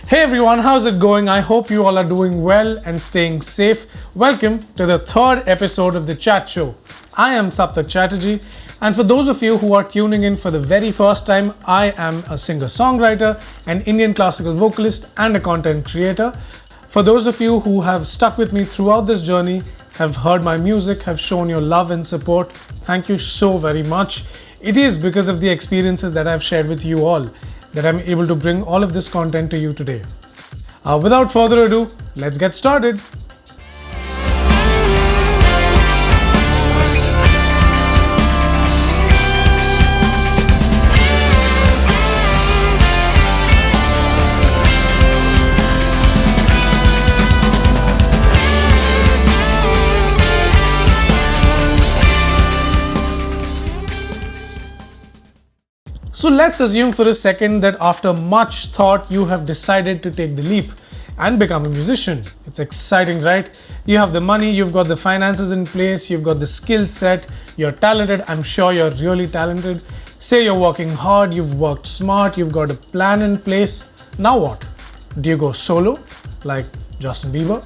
Hey everyone, how's it going? I hope you all are doing well and staying safe. Welcome to the third episode of TheChatt Show. I am Saptak Chatterjee, and for those of you who are tuning in for the very first time, I am a singer-songwriter, an Indian classical vocalist, and a content creator. For those of you who have stuck with me throughout this journey, have heard my music, have shown your love and support, thank you so very much. It is because of the experiences that I've shared with you all that I'm able to bring all of this content to you today. Without further ado, let's get started. So let's assume for a second that after much thought, you have decided to take the leap and become a musician. It's exciting, right? You have the money, you've got the finances in place, you've got the skill set, you're talented. I'm sure you're really talented. Say you're working hard, you've worked smart, you've got a plan in place. Now what? Do you go solo like Justin Bieber?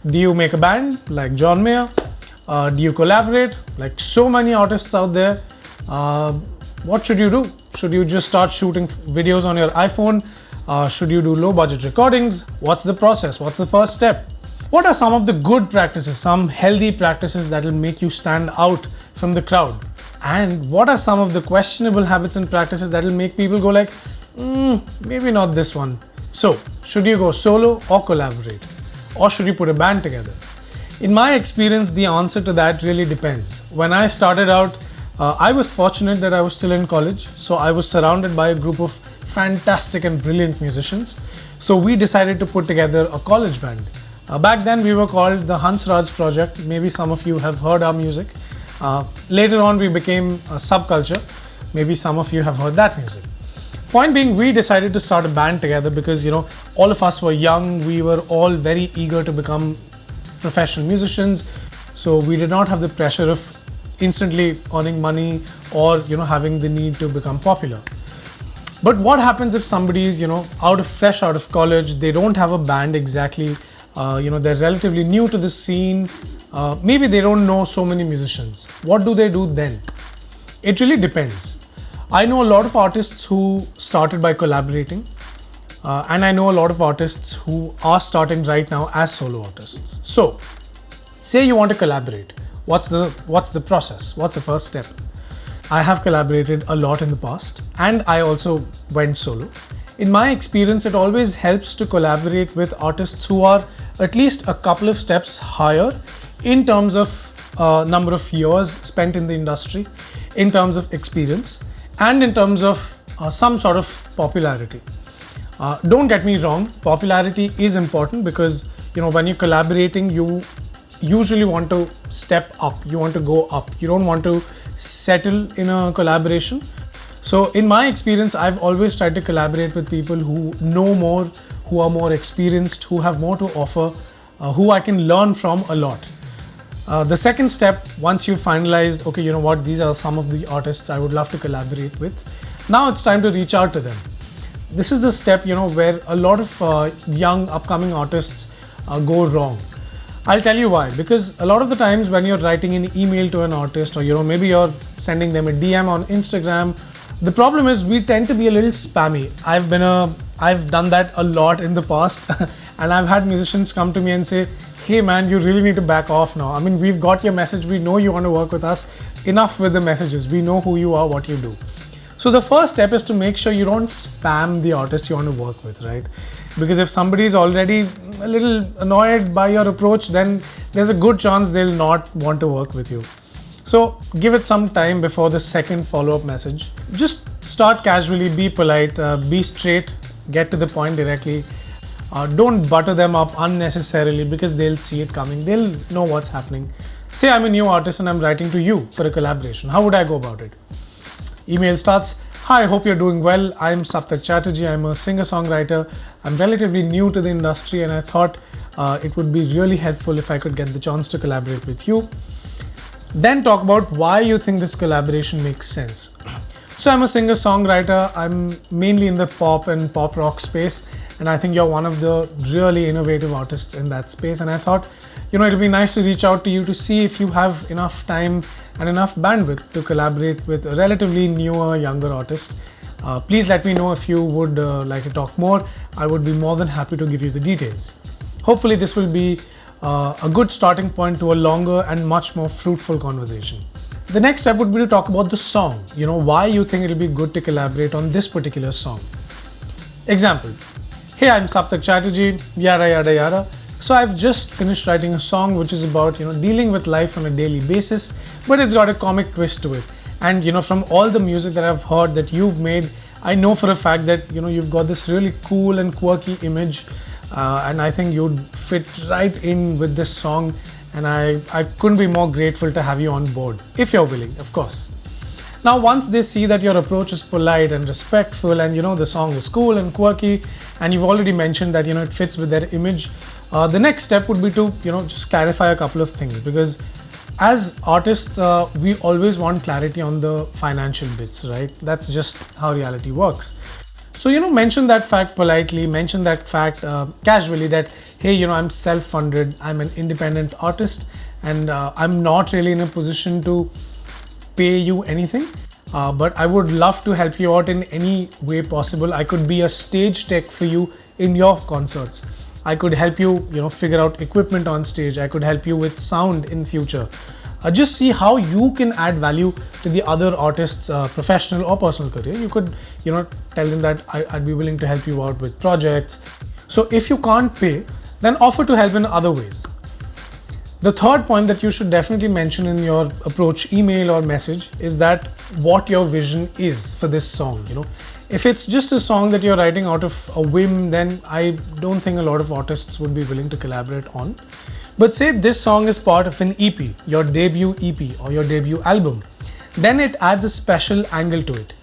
Do you make a band like John Mayer? Do you collaborate like so many artists out there? What should you do? Should you just start shooting videos on your iPhone? Should you do low budget recordings? What's the process? What's the first step? What are some of the good practices, some healthy practices that will make you stand out from the crowd? And what are some of the questionable habits and practices that will make people go like, maybe not this one? So, should you go solo or collaborate? Or should you put a band together? In my experience, the answer to that really depends. When I started out, I was fortunate that I was still in college, so I was surrounded by a group of fantastic and brilliant musicians. So we decided to put together a college band. Back then we were called the Hansraj Project. Maybe some of you have heard our music. Later on we became a subculture. Maybe some of you have heard that music. Point being, we decided to start a band together because, all of us were young. We were all very eager to become professional musicians. So we did not have the pressure of instantly earning money or having the need to become popular. But what happens if somebody is fresh out of college, they don't have a band exactly, they're relatively new to the scene, maybe they don't know so many musicians. What do they do then? It really depends. I know a lot of artists who started by collaborating, and I know a lot of artists who are starting right now as solo artists. So say you want to collaborate. What's the process? What's the first step? I have collaborated a lot in the past, and I also went solo. In my experience, it always helps to collaborate with artists who are at least a couple of steps higher in terms of number of years spent in the industry, in terms of experience, and in terms of some sort of popularity. Don't get me wrong, popularity is important because when you're collaborating, you usually want to step up, you want to go up, you don't want to settle in a collaboration. So in my experience, I've always tried to collaborate with people who know more, who are more experienced, who have more to offer, who I can learn from a lot. The second step, once you've finalized, okay, these are some of the artists I would love to collaborate with. Now it's time to reach out to them. This is the step, where a lot of young upcoming artists go wrong. I'll tell you why. Because a lot of the times when you're writing an email to an artist, or maybe you're sending them a DM on Instagram, the problem is we tend to be a little spammy. I've done that a lot in the past, and I've had musicians come to me and say, "Hey man, you really need to back off now. I mean, we've got your message. We know you want to work with us. Enough with the messages. We know who you are, what you do." So the first step is to make sure you don't spam the artist you want to work with, right? Because if somebody is already a little annoyed by your approach, then there's a good chance they'll not want to work with you. So give it some time before the second follow-up message. Just start casually, be polite, be straight, get to the point directly. Don't butter them up unnecessarily because they'll see it coming. They'll know what's happening. Say I'm a new artist and I'm writing to you for a collaboration. How would I go about it? Email starts, "Hi, I hope you're doing well. I'm Saptak Chatterjee. I'm a singer-songwriter. I'm relatively new to the industry and I thought it would be really helpful if I could get the chance to collaborate with you." Then talk about why you think this collaboration makes sense. So I'm a singer-songwriter. I'm mainly in the pop and pop rock space, and I think you're one of the really innovative artists in that space. And I thought, it'll be nice to reach out to you to see if you have enough time and enough bandwidth to collaborate with a relatively newer, younger artist. Please let me know if you would like to talk more. I would be more than happy to give you the details. Hopefully this will be a good starting point to a longer and much more fruitful conversation. The next step would be to talk about the song, why you think it'll be good to collaborate on this particular song. Example, hey, I'm Saptak Chatterjee, yada yada yada. So I've just finished writing a song which is about, dealing with life on a daily basis, but it's got a comic twist to it. And, from all the music that I've heard that you've made, I know for a fact that, you've got this really cool and quirky image, and I think you'd fit right in with this song. And I couldn't be more grateful to have you on board, if you're willing, of course. Now, once they see that your approach is polite and respectful and, the song is cool and quirky, and you've already mentioned that, it fits with their image, the next step would be to, just clarify a couple of things, because as artists, we always want clarity on the financial bits, right? That's just how reality works. So, mention that fact politely, mention that fact casually that, hey, I'm self-funded, I'm an independent artist, and I'm not really in a position to pay you anything, but I would love to help you out in any way possible. I could be a stage tech for you in your concerts. I could help you, figure out equipment on stage. I could help you with sound in future. Just see how you can add value to the other artist's professional or personal career. You could, tell them that I'd be willing to help you out with projects. So if you can't pay, then offer to help in other ways. The third point that you should definitely mention in your approach email or message is that what your vision is for this song. If it's just a song that you're writing out of a whim, then I don't think a lot of artists would be willing to collaborate on. But say this song is part of an EP, your debut EP or your debut album, then it adds a special angle to it.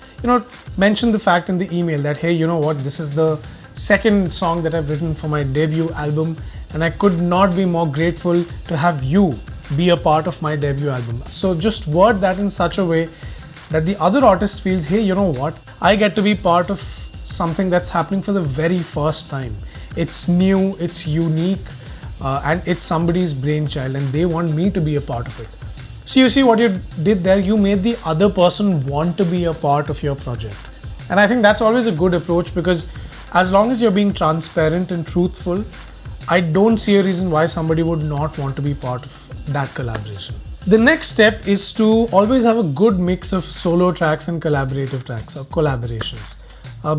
Mention the fact in the email that, hey, this is the second song that I've written for my debut album, and I could not be more grateful to have you be a part of my debut album. So just word that in such a way that the other artist feels, hey, I get to be part of something that's happening for the very first time. It's new, it's unique, and it's somebody's brainchild, and they want me to be a part of it. So you see what you did there, you made the other person want to be a part of your project. And I think that's always a good approach, because as long as you're being transparent and truthful, I don't see a reason why somebody would not want to be part of that collaboration. The next step is to always have a good mix of solo tracks and collaborative tracks or collaborations,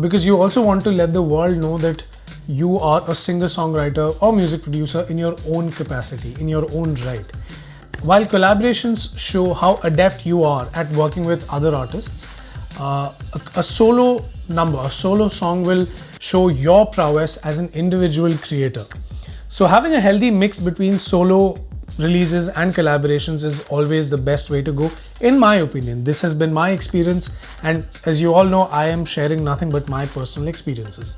because you also want to let the world know that you are a singer-songwriter or music producer in your own capacity, in your own right. While collaborations show how adept you are at working with other artists, a solo number, a solo song will show your prowess as an individual creator. So having a healthy mix between solo releases and collaborations is always the best way to go, in my opinion. This has been my experience, and as you all know, I am sharing nothing but my personal experiences.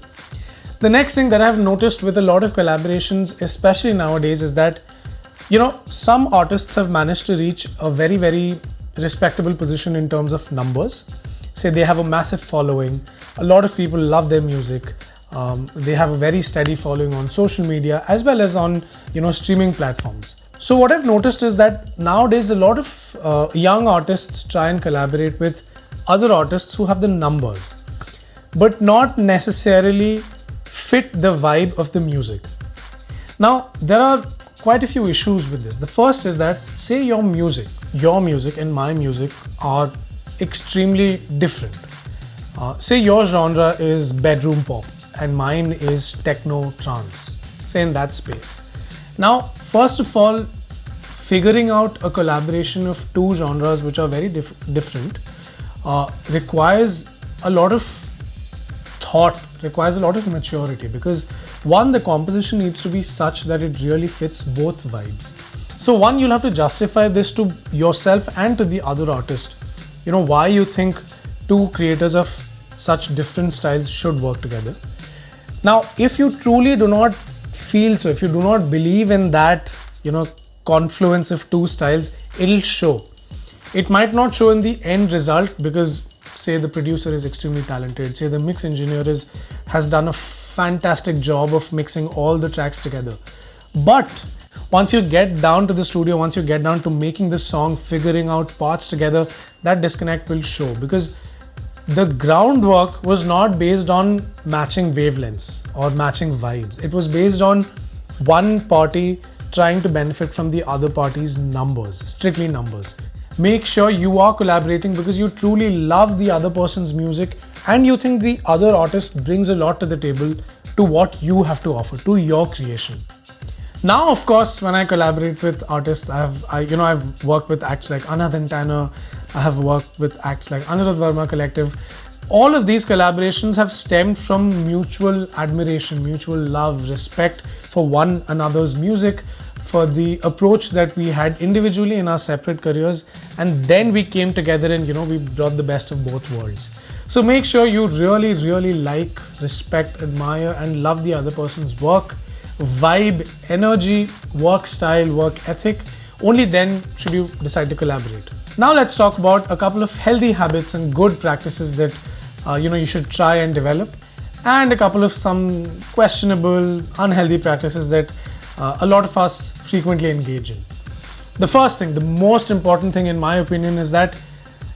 The next thing that I've noticed with a lot of collaborations, especially nowadays, is that some artists have managed to reach a very, very respectable position in terms of numbers. Say they have a massive following, a lot of people love their music, they have a very steady following on social media as well as on streaming platforms. So what I've noticed is that nowadays a lot of young artists try and collaborate with other artists who have the numbers, but not necessarily fit the vibe of the music. Now, there are quite a few issues with this. The first is that, say your music and my music are extremely different. Say your genre is bedroom pop and mine is techno trance, say in that space. Now, first of all, figuring out a collaboration of two genres which are very different requires a lot of thought, requires a lot of maturity, because one, the composition needs to be such that it really fits both vibes. So one, you'll have to justify this to yourself and to the other artist, why you think two creators of such different styles should work together. Now, if you truly do not feel so, if you do not believe in that, confluence of two styles, it'll show. It might not show in the end result because, say, the producer is extremely talented, say the mix engineer has done a fantastic job of mixing all the tracks together. But once you get down to the studio, once you get down to making the song, figuring out parts together, that disconnect will show, because the groundwork was not based on matching wavelengths or matching vibes. It was based on one party trying to benefit from the other party's numbers, strictly numbers. Make sure you are collaborating because you truly love the other person's music and you think the other artist brings a lot to the table to what you have to offer, to your creation. Now, of course, when I collaborate with artists, I've worked with acts like Anand and Tanner, I have worked with acts like Anirudh Verma Collective. All of these collaborations have stemmed from mutual admiration, mutual love, respect for one another's music, for the approach that we had individually in our separate careers, and then we came together and we brought the best of both worlds. So make sure you really, really like, respect, admire, and love the other person's work, vibe, energy, work style, work ethic. Only then should you decide to collaborate. Now let's talk about a couple of healthy habits and good practices that you should try and develop, and a couple of some questionable, unhealthy practices that a lot of us frequently engage in. The first thing, the most important thing in my opinion, is that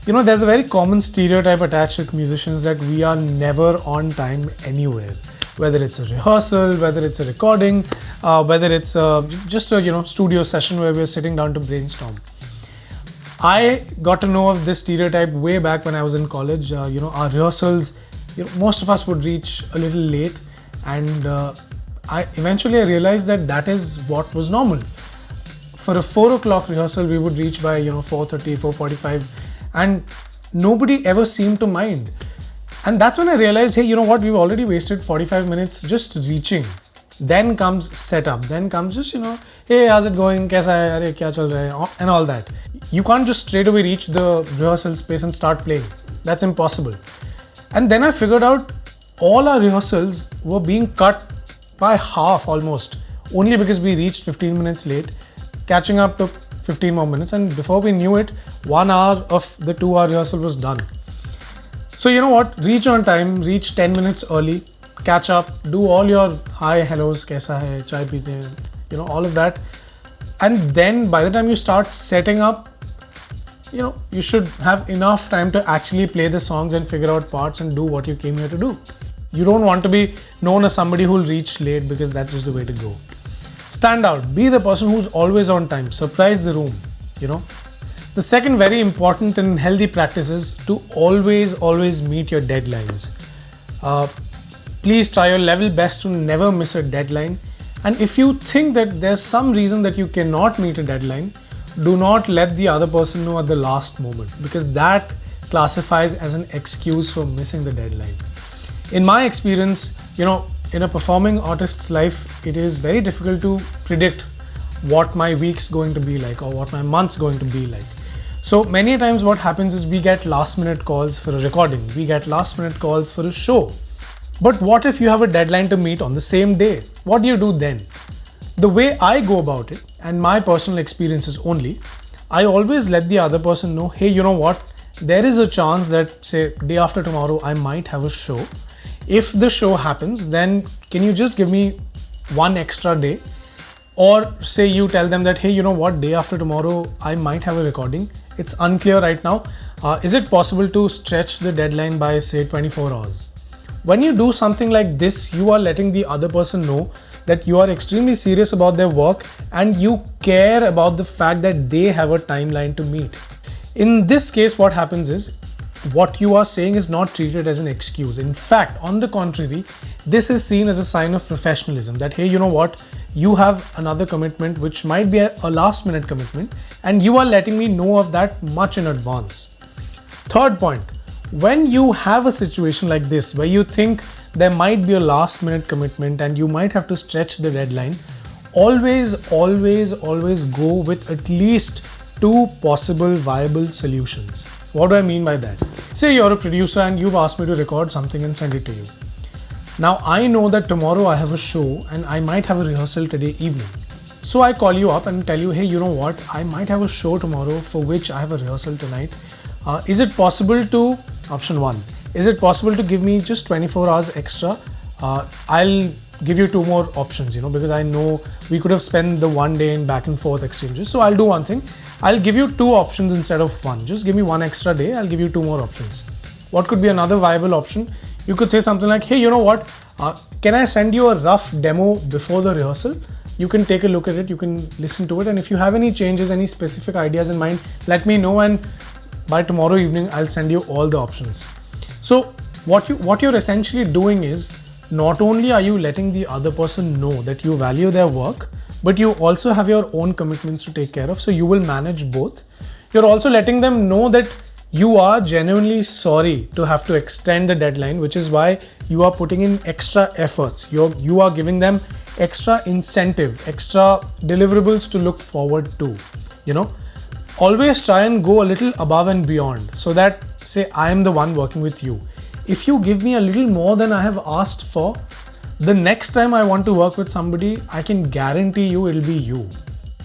there's a very common stereotype attached with musicians that we are never on time anywhere. Whether it's a rehearsal, whether it's a recording, whether it's just a studio session where we're sitting down to brainstorm. I got to know of this stereotype way back when I was in college. Our rehearsals, most of us would reach a little late, and I realized that is what was normal. For a 4 o'clock rehearsal, we would reach by 4:30, 4:45, and nobody ever seemed to mind. And that's when I realized, hey, we've already wasted 45 minutes just reaching. Then comes setup, then comes just, hey, how's it going, kaisa hai, arey, kya chal raha hai, and all that. You can't just straight away reach the rehearsal space and start playing. That's impossible. And then I figured out all our rehearsals were being cut by half almost, only because we reached 15 minutes late. Catching up took 15 more minutes, and before we knew it, 1 hour of the 2-hour rehearsal was done. So reach on time, reach 10 minutes early, catch up, do all your hi, hellos, kaisa hai, chai peete hain, all of that. And then by the time you start setting up, you should have enough time to actually play the songs and figure out parts and do what you came here to do. You don't want to be known as somebody who'll reach late, because that's just the way to go. Stand out, be the person who's always on time, surprise the room, The second very important and healthy practice is to always meet your deadlines. Please try your level best to never miss a deadline. And if you think that there's some reason that you cannot meet a deadline, do not let the other person know at the last moment, because that classifies as an excuse for missing the deadline. In my experience, in a performing artist's life, it is very difficult to predict what my week's going to be like or what my month's going to be like. So many times what happens is we get last minute calls for a recording, we get last minute calls for a show. But what if you have a deadline to meet on the same day? What do you do then? The way I go about it, and my personal experiences only, I always let the other person know, hey, there is a chance that, say, day after tomorrow, I might have a show. If the show happens, then can you just give me 1 extra day? Or say you tell them that, hey, day after tomorrow, I might have a recording. It's unclear right now. Is it possible to stretch the deadline by, say, 24 hours? When you do something like this, you are letting the other person know that you are extremely serious about their work and you care about the fact that they have a timeline to meet. In this case, what happens is, what you are saying is not treated as an excuse. In fact, on the contrary, this is seen as a sign of professionalism that, hey, you have another commitment which might be a last minute commitment, and you are letting me know of that much in advance. Third point, when you have a situation like this where you think there might be a last minute commitment and you might have to stretch the deadline, always go with at least 2 possible viable solutions. What do I mean by that? Say you're a producer and you've asked me to record something and send it to you. Now I know that tomorrow I have a show and I might have a rehearsal today evening. So I call you up and tell you, hey, I might have a show tomorrow for which I have a rehearsal tonight. Is it possible to, option 1, is it possible to give me just 24 hours extra I'll give you two more options, because I know we could have spent the one day in back and forth exchanges. So I'll do one thing. I'll give you two options instead of one. Just give me one extra day. I'll give you two more options. What could be another viable option? You could say something like, hey, you know what? Can I send you a rough demo before the rehearsal? You can take a look at it. You can listen to it. And if you have any changes, any specific ideas in mind, let me know. And by tomorrow evening, I'll send you all the options. So what you're essentially doing is, not only are you letting the other person know that you value their work, but you also have your own commitments to take care of. So you will manage both. You're also letting them know that you are genuinely sorry to have to extend the deadline, which is why you are putting in extra efforts. You are giving them extra incentive, extra deliverables to look forward to. Always try and go a little above and beyond, so that, say, I am the one working with you. If you give me a little more than I have asked for, the next time I want to work with somebody, I can guarantee you it'll be you.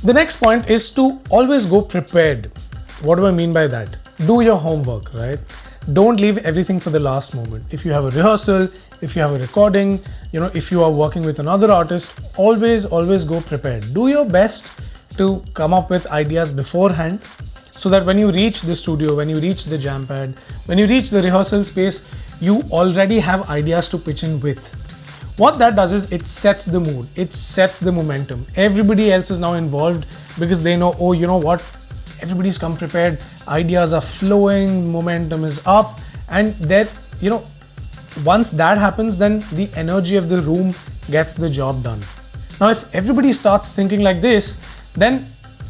The next point is to always go prepared. What do I mean by that? Do your homework, right? Don't leave everything for the last moment. If you have a rehearsal, if you have a recording, if you are working with another artist, always go prepared. Do your best to come up with ideas beforehand, so that when you reach the studio, when you reach the jam pad, when you reach the rehearsal space, you already have ideas to pitch in with. What that does is it sets the mood, it sets the momentum. Everybody else is now involved because they know, oh, you know what? Everybody's come prepared, ideas are flowing, momentum is up, and that, once that happens, then the energy of the room gets the job done. Now, if everybody starts thinking like this, then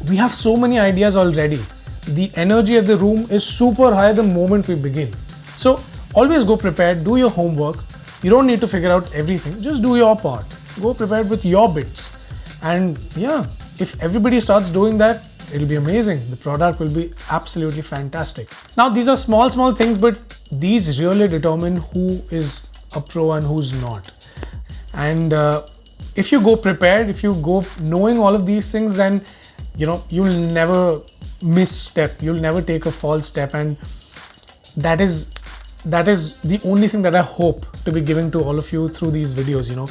we have so many ideas already. The energy of the room is super high the moment we begin. So always go prepared, do your homework. You don't need to figure out everything, just do your part. Go prepared with your bits. And yeah, if everybody starts doing that, it'll be amazing. The product will be absolutely fantastic. Now, these are small things, but these really determine who is a pro and who's not. And if you go prepared, if you go knowing all of these things, then you'll never misstep, you'll never take a false step. And that is the only thing that I hope to be giving to all of you through these videos.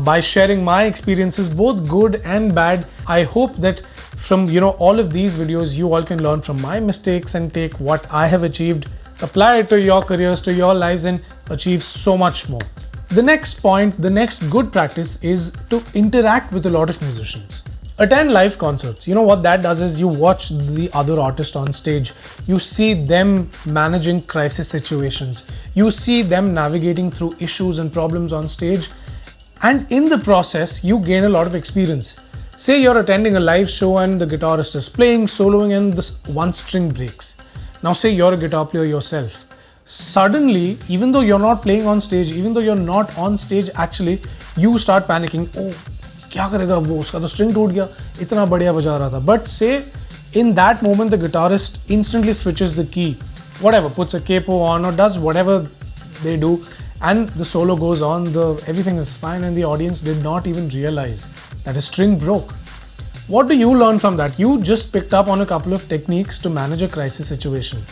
By sharing my experiences, both good and bad, I hope that from all of these videos, you all can learn from my mistakes and take what I have achieved, apply it to your careers, to your lives, and achieve so much more. The next point, the next good practice is to interact with a lot of musicians. Attend live concerts. What that does is you watch the other artist on stage. You see them managing crisis situations. You see them navigating through issues and problems on stage. And in the process, you gain a lot of experience. Say you're attending a live show and the guitarist is playing, soloing, and this one string breaks. Now say you're a guitar player yourself. Suddenly, even though you're not playing on stage, even though you're not on stage actually, you start panicking. Oh, क्या करेगा वो, उसका तो string टूट गया, इतना बढ़िया बजा रहा था. But say in that moment the guitarist instantly switches the key, whatever, puts a capo on or does whatever they do, and the solo goes on, everything is fine, and the audience did not even realize that a string broke. What do you learn from that? You just picked up on a couple of techniques to manage a crisis situation.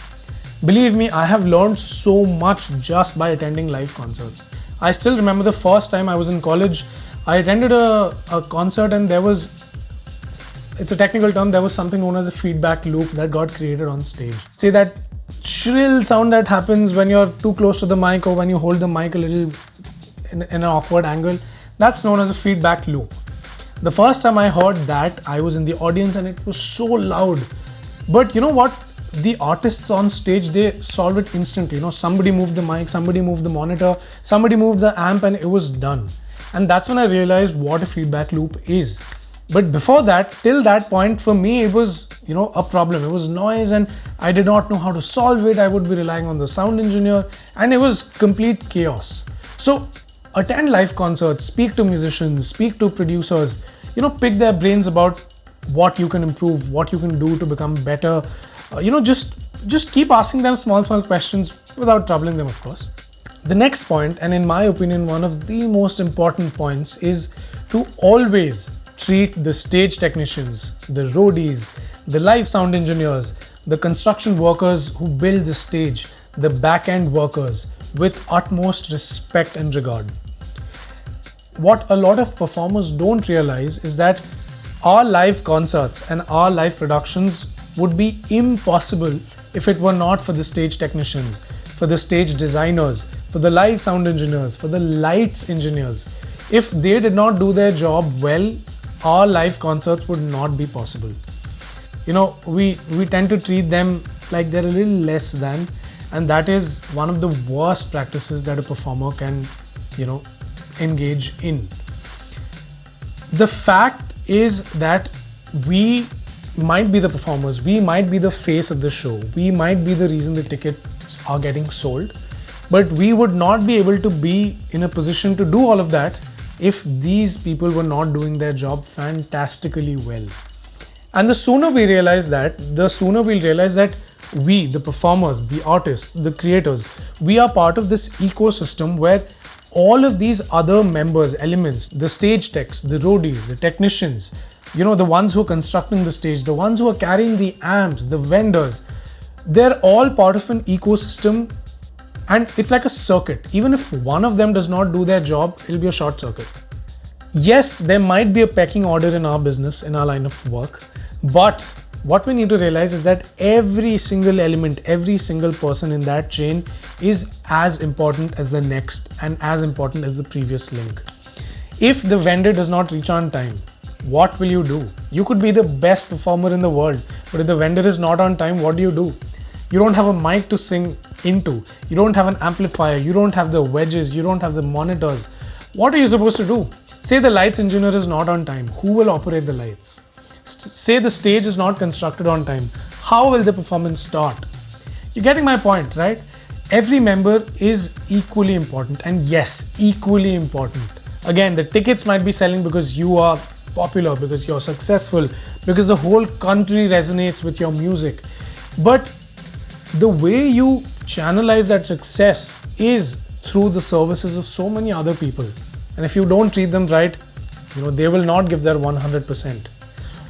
Believe me, I have learned so much just by attending live concerts. I still remember the first time I was in college. I attended a concert, and it's a technical term, there was something known as a feedback loop that got created on stage. Say that shrill sound that happens when you're too close to the mic or when you hold the mic a little in an awkward angle, that's known as a feedback loop. The first time I heard that, I was in the audience and it was so loud. But you know what? The artists on stage, they solve it instantly. Somebody moved the mic, somebody moved the monitor, somebody moved the amp, and it was done. And that's when I realized what a feedback loop is. But before that, till that point, for me, it was, a problem. It was noise and I did not know how to solve it. I would be relying on the sound engineer and it was complete chaos. So attend live concerts, speak to musicians, speak to producers, pick their brains about what you can improve, what you can do to become better. Just keep asking them small questions without troubling them, of course. The next point, and in my opinion, one of the most important points, is to always treat the stage technicians, the roadies, the live sound engineers, the construction workers who build the stage, the back-end workers with utmost respect and regard. what a lot of performers don't realize is that our live concerts and our live productions would be impossible if it were not for the stage technicians, for the stage designers, for the live sound engineers, for the lights engineers. If they did not do their job well, our live concerts would not be possible. You know, we tend to treat them like they're a little less than, and that is one of the worst practices that a performer can, engage in. The fact is that we might be the performers, we might be the face of the show, we might be the reason the tickets are getting sold, but we would not be able to be in a position to do all of that if these people were not doing their job fantastically well. And the sooner we realize that, the sooner we'll realize that we, the performers, the artists, the creators, we are part of this ecosystem where all of these other members, elements, the stage techs, the roadies, the technicians, the ones who are constructing the stage, the ones who are carrying the amps, the vendors, they're all part of an ecosystem, and it's like a circuit. Even if one of them does not do their job, it'll be a short circuit. Yes, there might be a pecking order in our business, in our line of work, but what we need to realize is that every single element, every single person in that chain is as important as the next and as important as the previous link. If the vendor does not reach on time, what will you do? You could be the best performer in the world, but if the vendor is not on time, what do? You don't have a mic to sing into, you don't have an amplifier, you don't have the wedges, you don't have the monitors. What are you supposed to do? Say the lights engineer is not on time, who will operate the lights? Say the stage is not constructed on time, how will the performance start? You're getting my point, right? Every member is equally important, and yes, equally important. Again, the tickets might be selling because you are popular, because you're successful, because the whole country resonates with your music. But the way you channelize that success is through the services of so many other people. And if you don't treat them right, they will not give their 100%.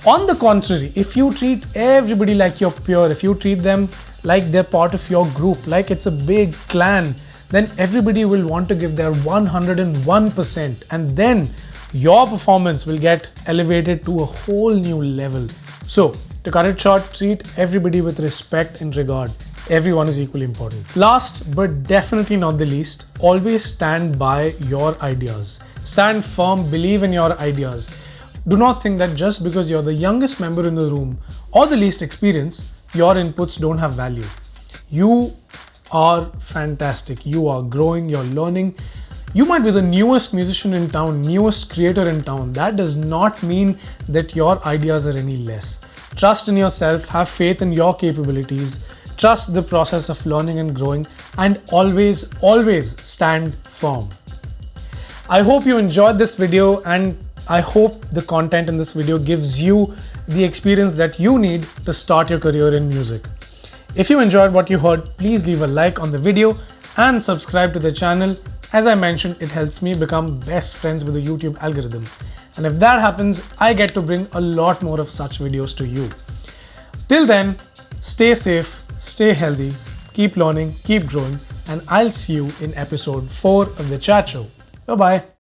On the contrary, if you treat everybody like your peer, if you treat them like they're part of your group, like it's a big clan, then everybody will want to give their 101%, and then your performance will get elevated to a whole new level. So, to cut it short, treat everybody with respect and regard. Everyone is equally important. Last but definitely not the least, always stand by your ideas. Stand firm, believe in your ideas. Do not think that just because you're the youngest member in the room or the least experienced, your inputs don't have value. You are fantastic. You are growing, you're learning. You might be the newest musician in town, newest creator in town. That does not mean that your ideas are any less. Trust in yourself, have faith in your capabilities, trust the process of learning and growing, and always, always stand firm. I hope you enjoyed this video, and I hope the content in this video gives you the experience that you need to start your career in music. If you enjoyed what you heard, please leave a like on the video and subscribe to the channel. As I mentioned, it helps me become best friends with the YouTube algorithm. And if that happens, I get to bring a lot more of such videos to you. Till then, stay safe, stay healthy, keep learning, keep growing, and I'll see you in episode 4 of The Chat Show. Bye-bye.